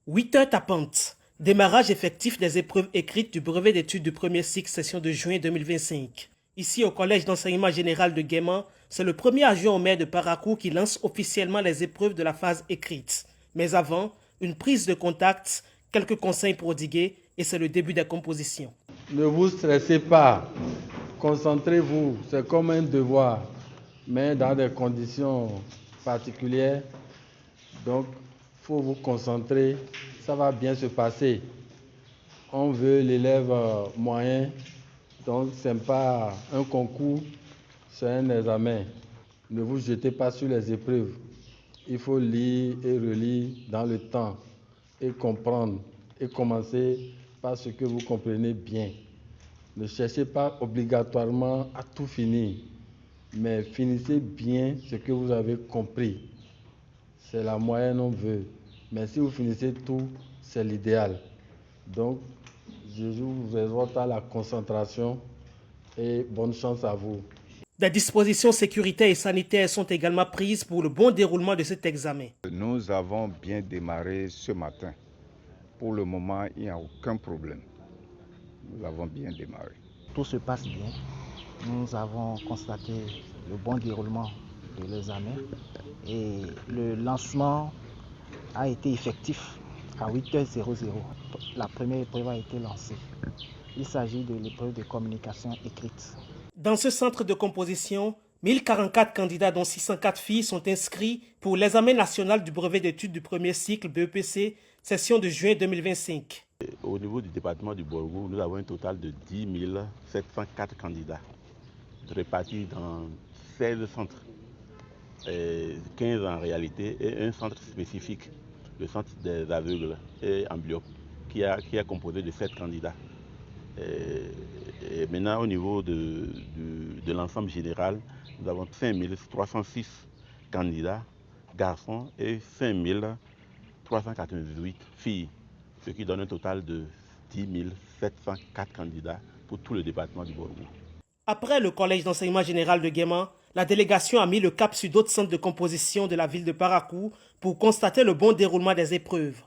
8 heures tapantes. Démarrage effectif des épreuves écrites du brevet d'études du premier cycle session de juin 2025. Ici au Collège d'enseignement général de Guéman, c'est le premier adjoint au maire de Parakou qui lance officiellement les épreuves de la phase écrite. Mais avant, une prise de contact, quelques conseils prodigués et c'est le début des compositions. Ne vous stressez pas, concentrez-vous, c'est comme un devoir, mais dans des conditions particulières. Donc, il faut vous concentrer, ça va bien se passer. On veut l'élève moyen, donc ce n'est pas un concours, c'est un examen. Ne vous jetez pas sur les épreuves. Il faut lire et relire dans le temps et comprendre et commencer par ce que vous comprenez bien. Ne cherchez pas obligatoirement à tout finir, mais finissez bien ce que vous avez compris. C'est la moyenne on veut, mais si vous finissez tout, c'est l'idéal. Donc, je vous exhorte à la concentration et bonne chance à vous. Des dispositions sécuritaires et sanitaires sont également prises pour le bon déroulement de cet examen. Nous avons bien démarré ce matin. Pour le moment, il n'y a aucun problème. Nous avons bien démarré. Tout se passe bien. Nous avons constaté le bon déroulement de l'examen et le lancement a été effectif à 8h00. La première épreuve a été lancée. Il s'agit de l'épreuve de communication écrite. Dans ce centre de composition, 1044 candidats dont 604 filles sont inscrits pour l'examen national du brevet d'études du premier cycle BEPC, session de juin 2025. Au niveau du département du Borgou, nous avons un total de 10 704 candidats répartis dans 16 centres, 15 en réalité et un centre spécifique, le centre des aveugles et amblyopes, qui est composé de 7 candidats. Et maintenant, au niveau de l'ensemble général, nous avons 5 306 candidats, garçons, et 5 398 filles, ce qui donne un total de 10 704 candidats pour tout le département du Borgou. Après le Collège d'enseignement général de Guéman, la délégation a mis le cap sur d'autres centres de composition de la ville de Parakou pour constater le bon déroulement des épreuves.